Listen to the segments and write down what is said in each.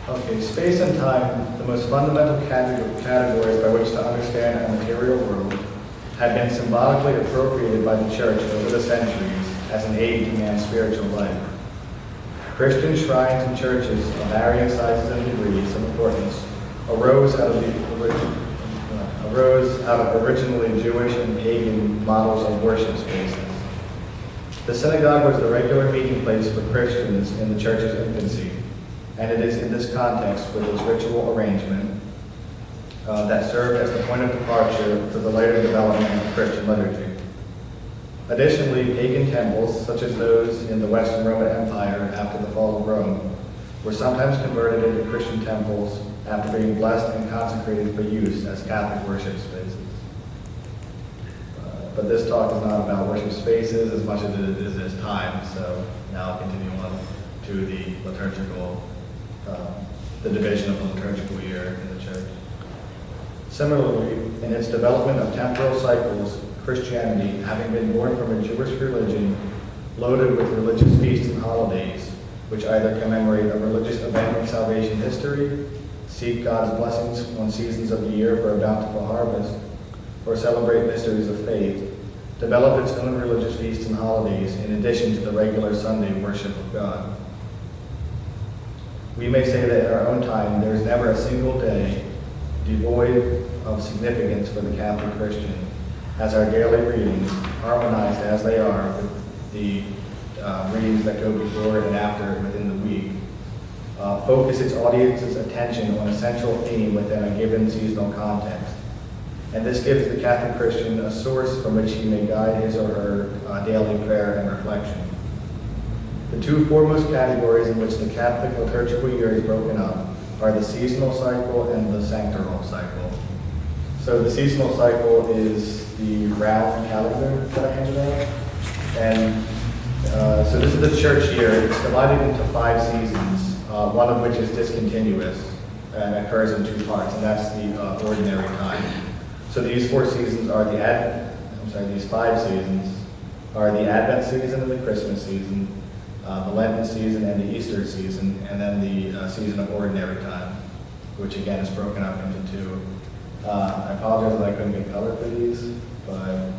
Okay, space and time, the most fundamental categories by which to understand a material world, have been symbolically appropriated by the church over the centuries as an aid to man's spiritual life. Christian shrines and churches of varying sizes and degrees of importance arose out of originally Jewish and pagan models of worship spaces. The synagogue was the regular meeting place for Christians in the church's infancy, and it is in this context, with its ritual arrangement, that served as the point of departure for the later development of Christian liturgy. Additionally, pagan temples, such as those in the Western Roman Empire after the fall of Rome, were sometimes converted into Christian temples after being blessed and consecrated for use as Catholic worship spaces. But this talk is not about worship spaces as much as it is time, so now I'll continue on to the liturgical, the division of the liturgical year in the church. Similarly, in its development of temporal cycles, Christianity, having been born from a Jewish religion loaded with religious feasts and holidays, which either commemorate a religious event in salvation history, seek God's blessings on seasons of the year for a bountiful harvest, or celebrate mysteries of faith, developed its own religious feasts and holidays in addition to the regular Sunday worship of God. We may say that in our own time, there is never a single day devoid of significance for the Catholic Christian, as our daily readings, harmonized as they are with the readings that go before and after within the week, focus its audience's attention on a central theme within a given seasonal context. And this gives the Catholic Christian a source from which he may guide his or her daily prayer and reflection. The two foremost categories in which the Catholic liturgical year is broken up are the seasonal cycle and the sanctoral cycle. So the seasonal cycle is the round calendar that I handed out. And so this is the church year. It's divided into 5 seasons, one of which is discontinuous and occurs in 2 parts, and that's the ordinary time. So these 4 seasons are these 5 seasons are the Advent season and the Christmas season, the Lenten season and the Easter season, and then the season of ordinary time, which again is broken up into 2. I apologize that I couldn't get color for these, but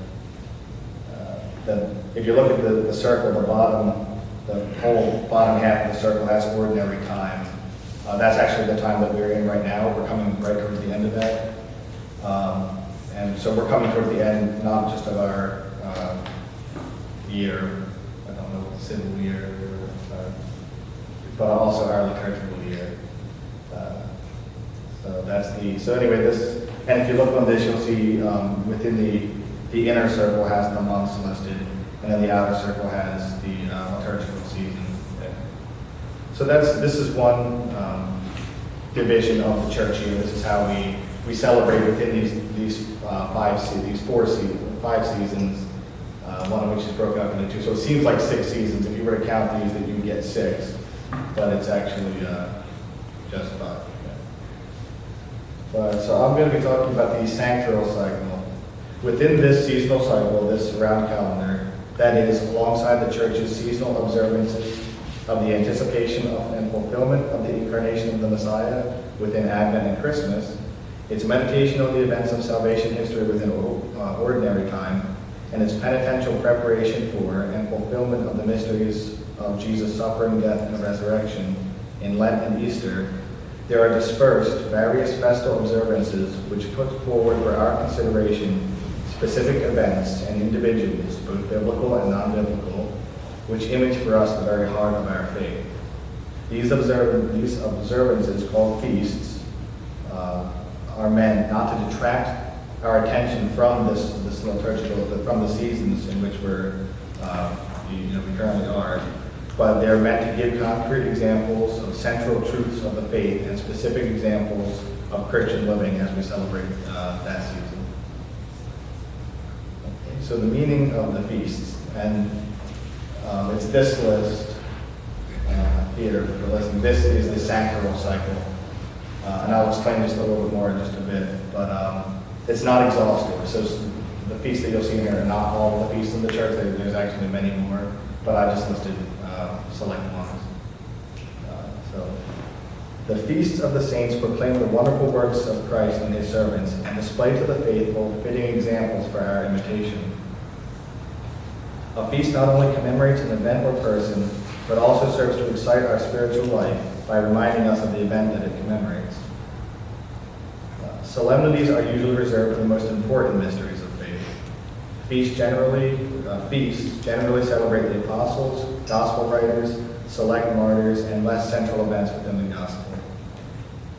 if you look at the circle, the whole bottom half of the circle has ordinary time. That's actually the time that we're in right now. We're coming right towards the end of that. And so we're coming towards the end, not just of our year, I don't know, civil year, but also our liturgical year. So anyway, this, and if you look on this, you'll see within the inner circle has the months listed, and then the outer circle has the liturgical season there. So this is one division of the church year. This is how we celebrate within these 5 seasons, 5 seasons, one of which is broken up into 2. So it seems like 6 seasons. If you were to count these, then you would get 6, but it's actually just 5. So I'm going to be talking about the sanctoral cycle. Within this seasonal cycle, this round calendar, that is alongside the church's seasonal observances of the anticipation of and fulfillment of the incarnation of the Messiah within Advent and Christmas, its meditation on the events of salvation history within ordinary time, and its penitential preparation for and fulfillment of the mysteries of Jesus' suffering, death, and resurrection in Lent and Easter, there are dispersed various festal observances which put forward for our consideration specific events and individuals, both biblical and non-biblical, which image for us the very heart of our faith. These observances, called feasts, are meant not to detract our attention from this liturgical, from the seasons in which we currently are, but they're meant to give concrete examples of central truths of the faith and specific examples of Christian living as we celebrate that season. Okay, so the meaning of the feasts, and it's this list here for listening. This is the sanctoral cycle, and I'll explain just a little bit more in just a bit, but it's not exhaustive. So the feasts that you'll see here are not all of the feasts in the church. There's actually many more, but I just listed select ones. The feasts of the saints proclaim the wonderful works of Christ and his servants, and display to the faithful fitting examples for our imitation. A feast not only commemorates an event or person, but also serves to excite our spiritual life by reminding us of the event that it commemorates. Solemnities are usually reserved for the most important mysteries of faith. Feasts generally celebrate the apostles, gospel writers, select martyrs, and less central events within the gospel.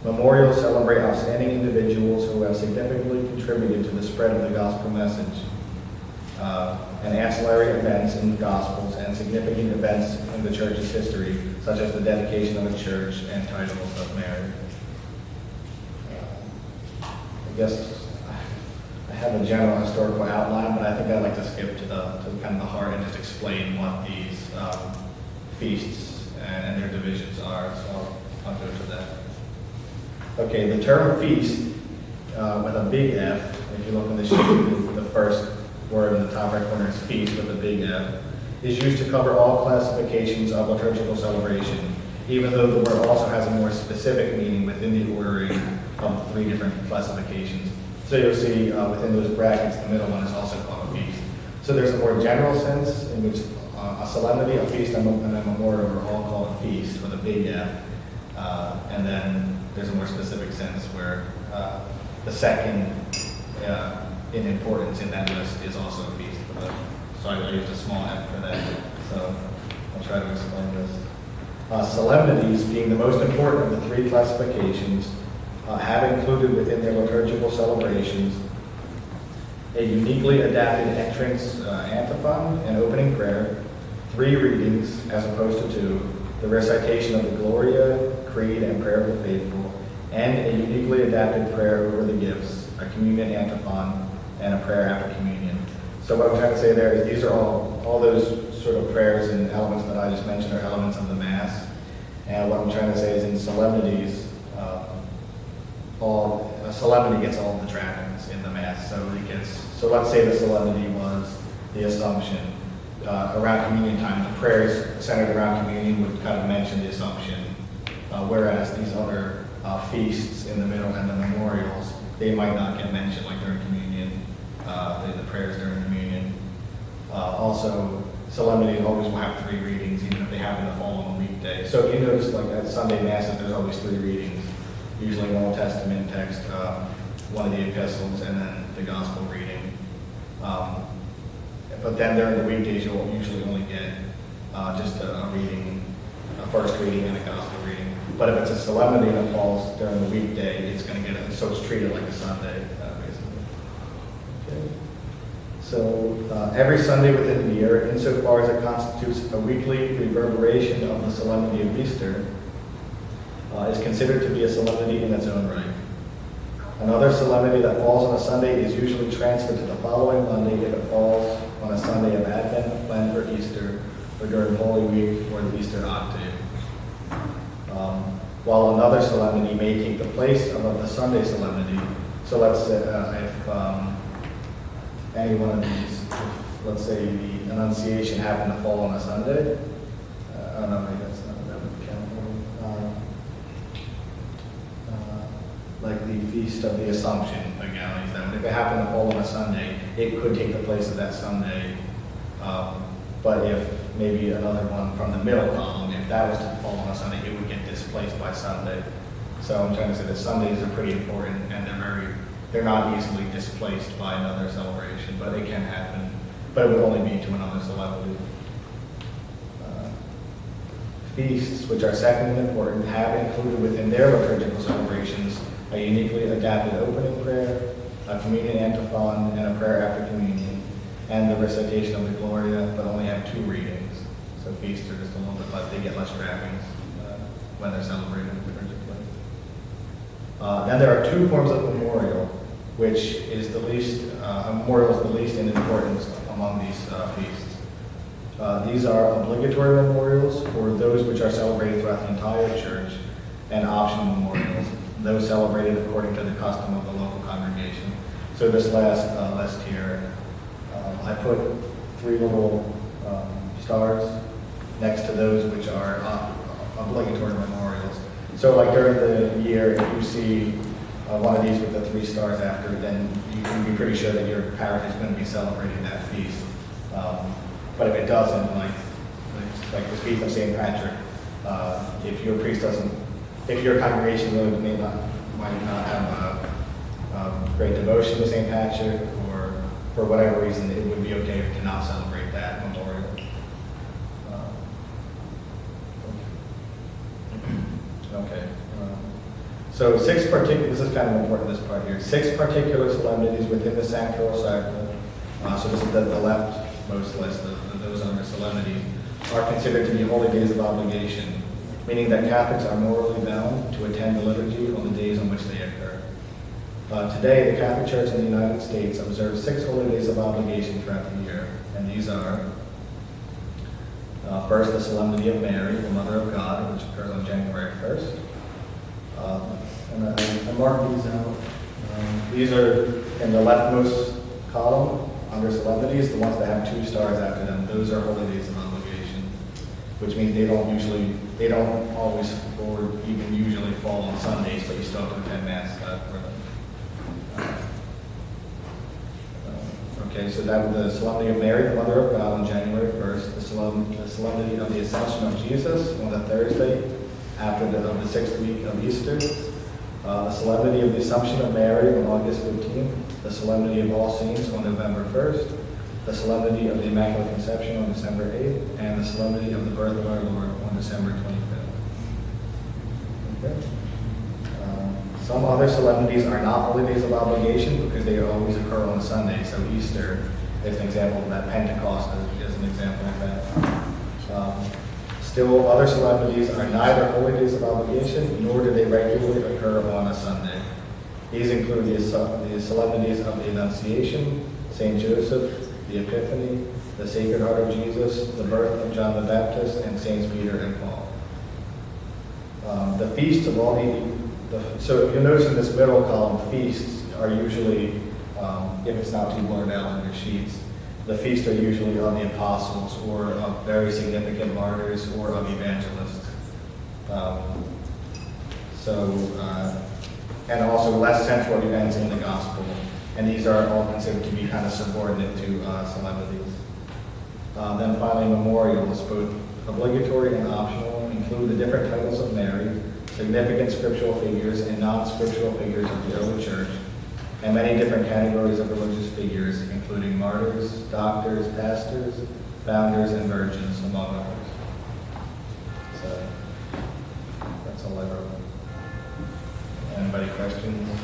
Memorials celebrate outstanding individuals who have significantly contributed to the spread of the gospel message, and ancillary events in the Gospels and significant events in the church's history, such as the dedication of a church and titles of marriage. I guess I have a general historical outline, but I think I'd like to skip to kind of the heart and just explain what these feasts and their divisions are. So I'll go to that. Okay, the term feast with a big F, if you look in the sheet, the first word in the top right corner is feast with a big F, is used to cover all classifications of liturgical celebration, even though the word also has a more specific meaning within the ordering of 3 different classifications. So you'll see within those brackets, the middle one is also called a feast. So there's a more general sense in which a solemnity, a feast, and a memorial are all called a feast with a big F. And then there's a more specific sense where the second in importance in that list is also a feast. So I used a small F for that. So I'll try to explain this. Solemnities, being the most important of the 3 classifications, have included within their liturgical celebrations a uniquely adapted entrance antiphon and opening prayer, 3 readings as opposed to 2, the recitation of the Gloria, Creed, and Prayer of the Faithful, and a uniquely adapted prayer over the gifts, a communion antiphon, and a prayer after communion. So what I'm trying to say there is these are all those sort of prayers and elements that I just mentioned are elements of the Mass. And what I'm trying to say is in solemnities, a solemnity gets all the trappings in the Mass. So let's say the solemnity was the Assumption. Around communion time, the prayers centered around communion would kind of mention the Assumption, whereas these other feasts in the middle and the memorials, they might not get mentioned, like during communion, the prayers during communion. Also, solemnities always will have 3 readings, even if they happen to fall on a weekday. So you notice, like at Sunday Masses, there's always 3 readings, usually an Old Testament text, one of the epistles, and then the gospel reading. But then during the weekdays, you'll usually only get just a reading, a first reading and a gospel reading. But if it's a solemnity that falls during the weekday, it's going to get it, so it's treated like a Sunday, basically. Okay. So every Sunday within the year, insofar as it constitutes a weekly reverberation of the solemnity of Easter, is considered to be a solemnity in its own right. Another solemnity that falls on a Sunday is usually transferred to the following Monday if it falls on a Sunday of Advent, Lent, or Easter, or during Holy Week or the Easter Octave. While another solemnity may take the place of the Sunday solemnity. So let's say if any one of these, let's say the Annunciation happened to fall on a Sunday, I don't know, maybe that's not, that would count. Like the Feast of the Assumption, again, like that. If it happened to fall on a Sunday, it could take the place of that Sunday. But if maybe another one from the middle column, if that was to fall on a Sunday, it would get displaced by Sunday. So I'm trying to say that Sundays are pretty important, and they're not easily displaced by another celebration, but it can happen. But it would only be to another solemnity. Feasts, which are second in importance, have included within their liturgical celebrations a uniquely adapted opening prayer, a communion antiphon, and a prayer after communion, and the recitation of the Gloria, but only have 2 readings. So feasts are just a little bit less, they get less trappings when they're celebrated liturgically. Then there are 2 forms of memorial, which is the least, memorial is the least in importance among these feasts. These are obligatory memorials, or those which are celebrated throughout the entire church, and optional memorials, those celebrated according to the custom of the local congregation. So this last list here, I put 3 little stars next to those which are obligatory memorials. So like during the year, if you see one of these with the 3 stars after, then you can be pretty sure that your parish is going to be celebrating that feast. But if it doesn't, like the feast of St. Patrick, if your priest doesn't, if your congregation really might not have a great devotion to St. Patrick, or for whatever reason, it would be okay to not celebrate that memorial. Okay. So this is kind of important, this part here. 6 particular solemnities within the sanctuary cycle. So this is the leftmost list of those under solemnities, are considered to be holy days of obligation, meaning that Catholics are morally bound to attend the liturgy on the days on which they occur. Today, the Catholic Church in the United States observes 6 holy days of obligation throughout the year, and these are first, the Solemnity of Mary, the Mother of God, which occurs on January 1st. And I marked these out. These are in the leftmost column under solemnities, the ones that have 2 stars after them. Those are holy days of obligation, which means they don't always or even usually fall on Sundays, but you still have to attend Mass for them. Okay, so that was the Solemnity of Mary, the Mother of God, on January 1st, the Solemnity of the Ascension of Jesus on the Thursday after the 6th week of Easter, the Solemnity of the Assumption of Mary on August 15th, the Solemnity of All Saints on November 1st, the Solemnity of the Immaculate Conception on December 8th, and the Solemnity of the Birth of our Lord on December 25th. Okay. Some other solemnities are not holy days of obligation because they always occur on Sunday. So Easter is an example of that. Pentecost is an example of that. Still, other solemnities are neither holy days of obligation, nor do they regularly occur on a Sunday. These include the solemnities of the Annunciation, St. Joseph, the Epiphany, the Sacred Heart of Jesus, the birth of John the Baptist, and Saints Peter and Paul. The feasts of all so if you notice in this middle column, feasts are usually, if it's not too blurred out on your sheets, the feasts are usually of the apostles or of very significant martyrs or of evangelists. And also less central events in the gospel. And these are all considered to be kind of subordinate to solemnities. Then finally, memorials, both obligatory and optional, include the different titles of Mary, significant scriptural figures and non-scriptural figures of the early church, and many different categories of religious figures, including martyrs, doctors, pastors, founders, and virgins, among others. So that's all I wrote. Anybody questions?